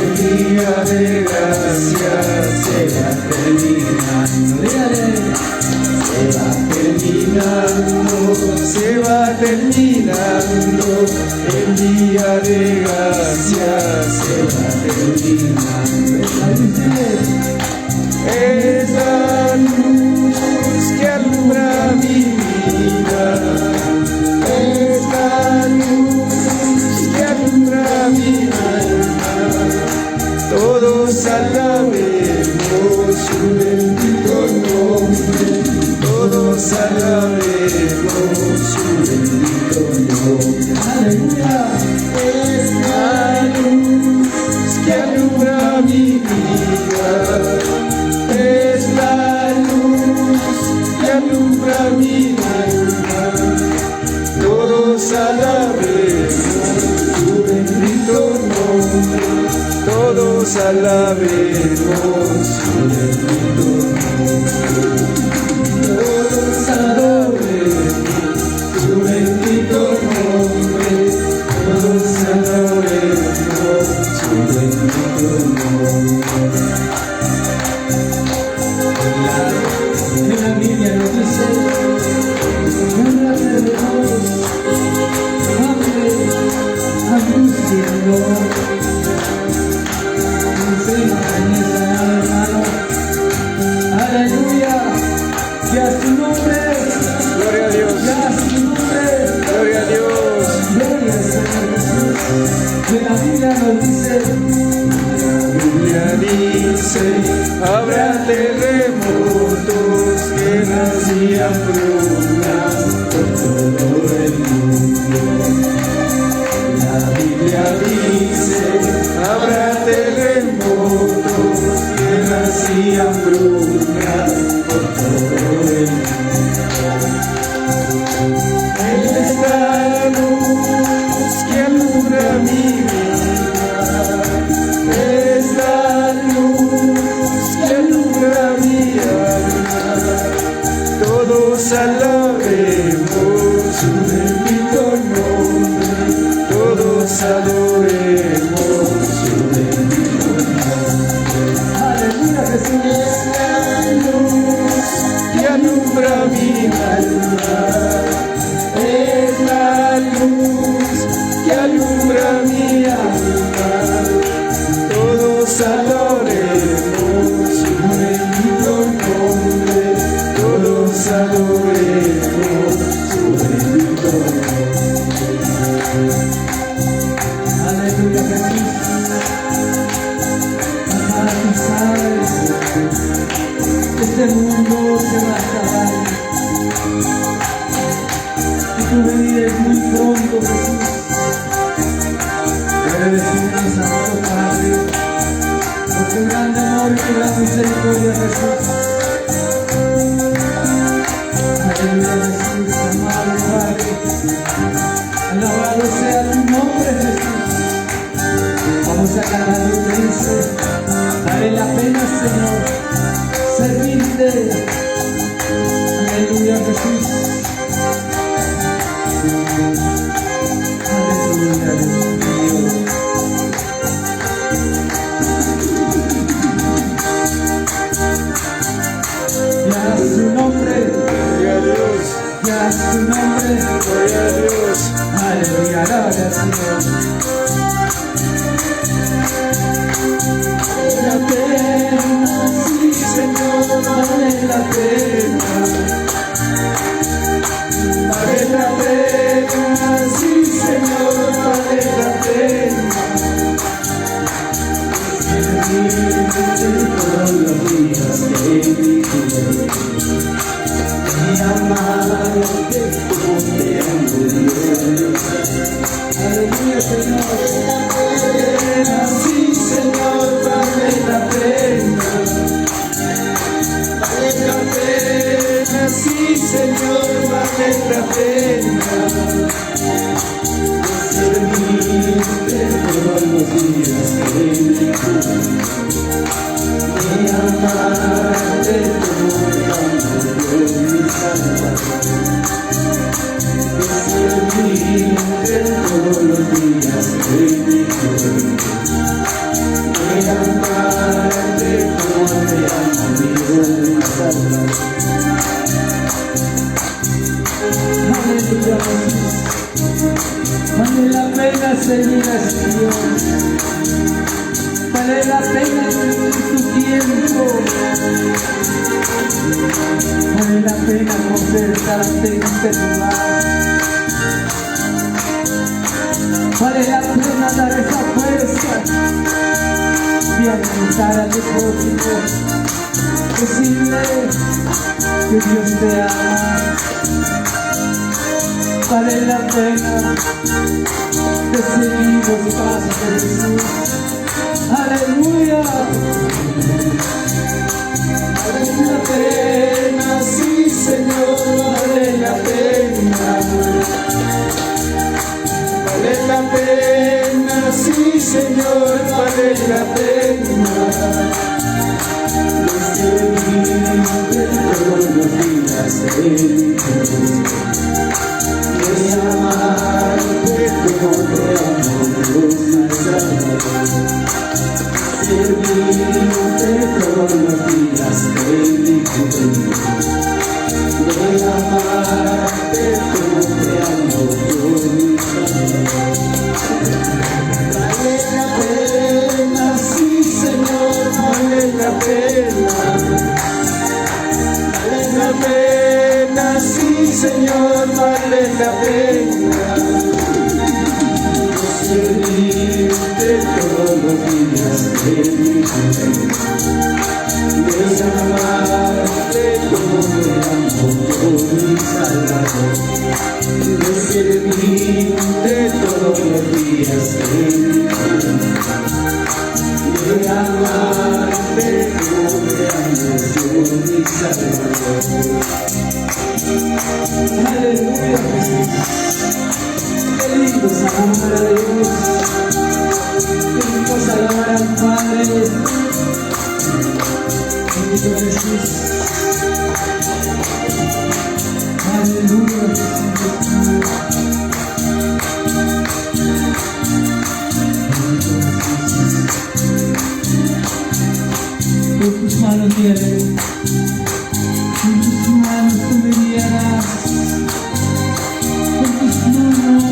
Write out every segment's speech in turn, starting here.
el día de gracia se va terminando. Se va terminando, el día de gracia se va terminando. Es la luz que alumbra mi vida, es la luz que alumbra mi alma. Todos alabemos su bendito nombre, todos alabemos su bendito nombre. Aleluya. Es la luz que alumbra mi vida, es la luz que alumbra mi alma. Todos alabemos su bendito nombre, todos alabemos su bendito nombre. Todos alabemos su bendito nombre, todos alabemos su bendito nombre. La Biblia nos dice, gánate de Dios, hambre, angustiando. Aleluya, ya su nombre, gloria a Dios, ya su nombre, gloria a Dios, gloria al Señor Jesús. Que la Biblia nos dice, habrá terremotos, guerras y hambrunas por todo el mundo. La Biblia dice, habrá terremotos, guerras y hambrunas por todo el mundo. Él es la luz que alumbra mi vida, es la luz que alumbra mi alma. Todos alabemos su bendito nombre, todos adoremos su bendito nombre. Aleluya, Jesús. Es la luz que alumbra mi alma, es la luz que alumbra mi alma. Todos adoremos su bendito nombre, todos adoremos su bendito nombre. Aleluya, Jesús. Amada, tú sabes, este mundo se va a acabar y tu venida es muy pronto, Jesús. Te bendecimos, amado Padre, por tu grande amor y tu gran misericordia, Jesús. Aleluya, Jesús, amado Padre. Alabado sea tu nombre, Jesús. Vamos a cantar lo que dice, vale la pena, Señor, servirte. Aleluya, Jesús. Aleluya, Dios mío. Ya su nombre, gloria a Dios. Ya su nombre, gloria a Dios. Aleluya, gloria al Señor. Vale la pena, sí, Señor, vale la pena. Vale la pena, sí, Señor, vale la pena. Servirte todos los días de mi vida. Mi amado, como te amo, Dios. Aleluya, Señor. Sí, Señor, vale la pena. Vale la pena, sí, Señor, vale la pena. Servirte todos los días de mi vida. Mi amarte como Dios mi Salvador. Servirte todos los días de mi vida. Vale la pena tu tiempo, vale la pena concertarte en este lugar, vale la pena dar esa fuerza y alimentar a tu prójimo, decirle que Dios te ama. Vale la pena de seguir los pasos de Jesús. Aleluya. Vale la pena, sí Señor, vale la pena. Vale la pena, sí Señor, vale la pena. Seguirte todos los días de amarte como te amo, Salvador. Servirte todos los días de mi juventud, de amarte como te amo, mi Salvador. Vale la pena, sí Señor, vale la pena. Vale la pena, sí Señor, vale la pena. Servirte todos los días de mi juventud, de amarte como te amo, mi Salvador. De servirte todos los días de mi juventud, de amarte como te amo, mi Salvador. Aleluya, Jesús. Qué lindo es amar a Dios, qué lindo es alabar al Padre. Bendito Jesús. Aleluya, Jesús. Con tus manos tienes, con tus manos tú me guiarás, con tus manos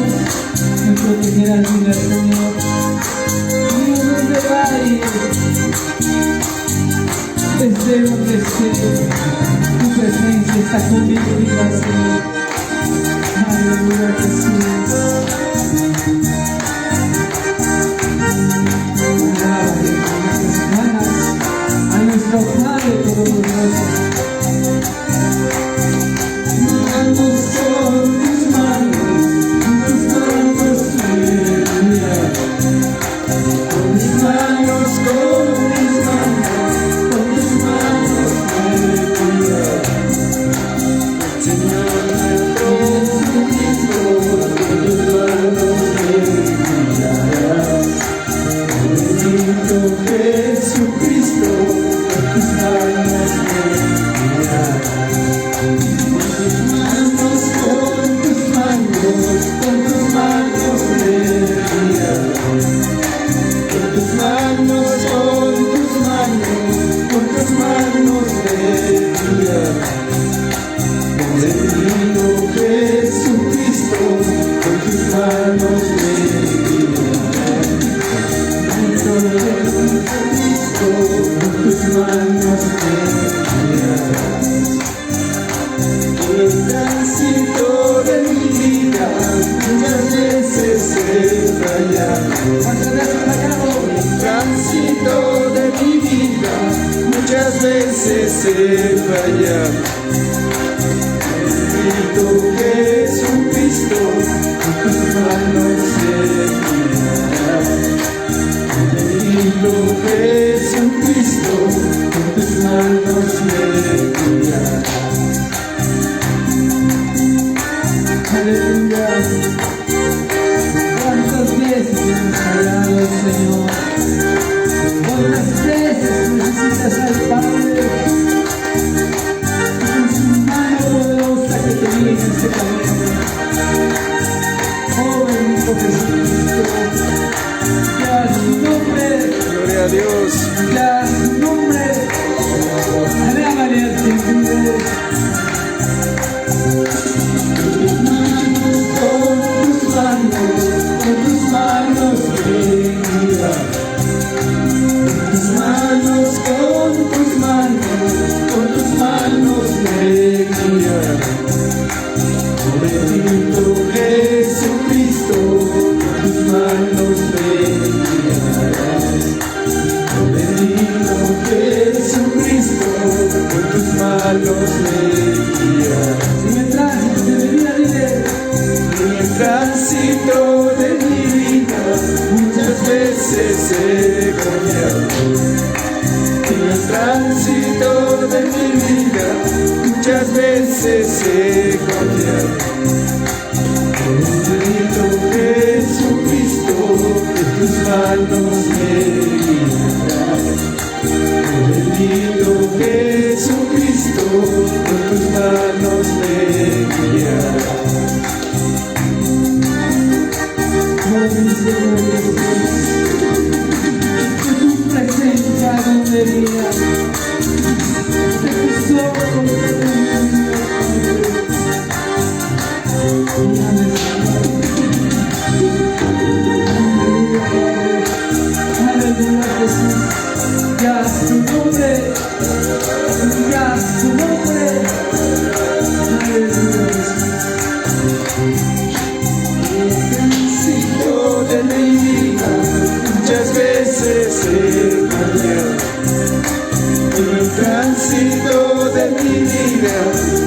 me protegerás, mi Señor. Dios, donde vaya, desde donde esté, tu presencia está conmigo, mi Señor. Aleluya, Jesús. Nuestro Padre Todopoderoso, manos son tus manos mía, con mis manos mía, Señor Jesucristo, con tus manos me guiarás, bendito Jesucristo. Tus manos me guiarán, con tus manos me guiarán, con tus manos me guiarán. Bendito Jesucristo, con tus manos me guiarán. Bendito Jesucristo, con tus manos me guiarán. El tránsito de mi vida muchas veces he fallado. El tránsito de mi vida muchas veces he fallado. Bendito Jesucristo, con tus manos me guiarán. Bendito Jesucristo, con tus manos me guiarán. Aleluya. ¿Cuántas veces hemos fallado, Señor? ¿Cuántas veces necesitas al Padre? Con su mano poderosa que te guíe en este camino. Oh, bendito Jesucristo. Ya su nombre. Gloria a Dios. Ya su nombre. Alábale al que vive. Con tus manos me he confiado. En el tránsito de mi vida muchas veces he confiado. Bendito Jesucristo, en tus manos me guiarás. Bendito Jesucristo, en tus manos me guiarás. De tu presencia donde vida, de tus ojos aleluya Jesús, ya es tu nombre, ya es tu nombre, aleluya Jesús. De mi vida muchas veces he cambiado. En el tránsito de mi vida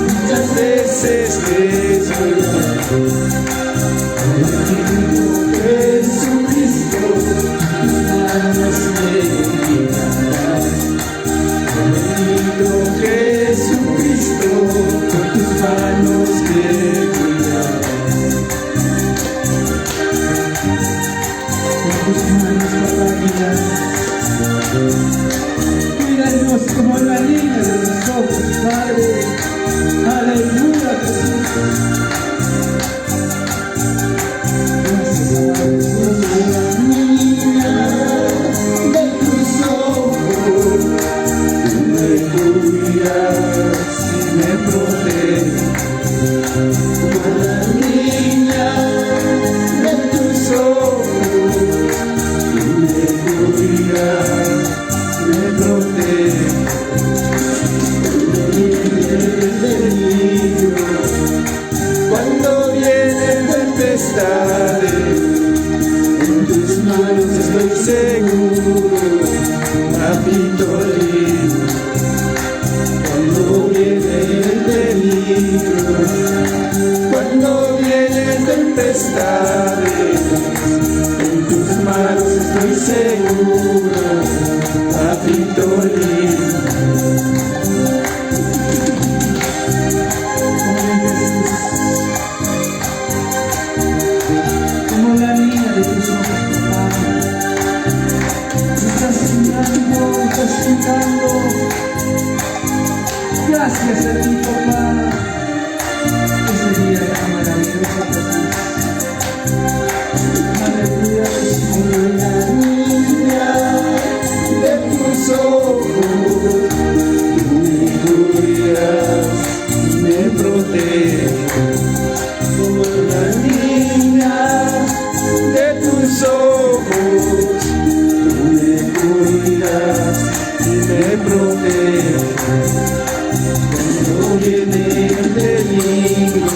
muchas veces he soñado. Bendito Jesucristo, tus manos me guiarás. Bendito Jesucristo, con tus manos me guiarás. Cuídanos como la niña de los ojos, Padre. Aleluya, Jesús. Gracias, Padre Jesús. La niña de tus ojos, tú me cuidas y me proteges. La niña de tus ojos, me protege. Cuando vienen tempestades, en tus manos estoy seguro, papito lindo. Cuando viene el peligro, cuando vienen tempestades, en tus manos estoy seguro, papito lindo. Como la niña de tus ojos, papá, estás cuidando, estás cuidando. Gracias a ti, papá, ese día tan maravilloso, Jesús. Aleluya, Jesús. La niña de tus ojos, tú me cuidas y me proteges. Como la niña de tus ojos, tú me cuidas y me proteges. Cuando viene el peligro,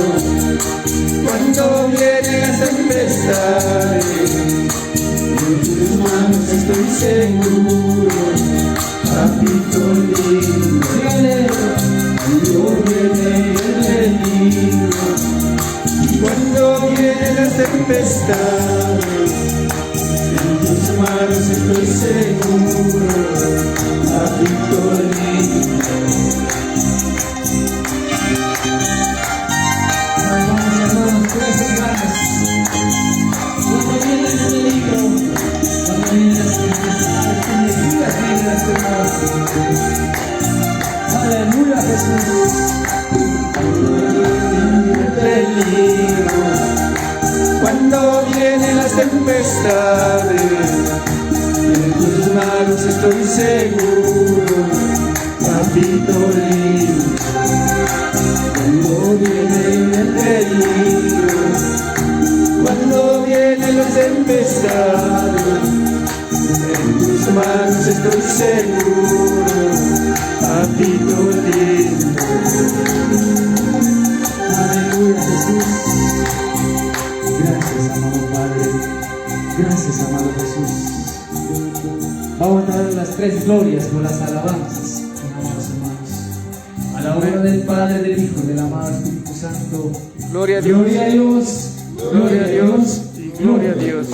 cuando vienen las tempestades, en tus manos estoy seguro, papito lindo. Cuando viene el peligro, cuando vienen las tempestades, en tus manos estoy seguro, papito lindo. Aleluya Jesús. Cuando vienen las tempestades, en tus manos estoy seguro, papito lindo. Cuando viene el peligro, cuando vienen las tempestades, en tus manos estoy seguro, papito lindo. Aleluya Jesús. Gracias, amado Padre. Gracias, amado Jesús. Vamos a dar las tres glorias por las alabanzas, amados hermanos. A la obra del Padre, del Hijo y del amado Espíritu Santo. Gloria a Dios. Gloria a Dios. Gloria a Dios y gloria a Dios.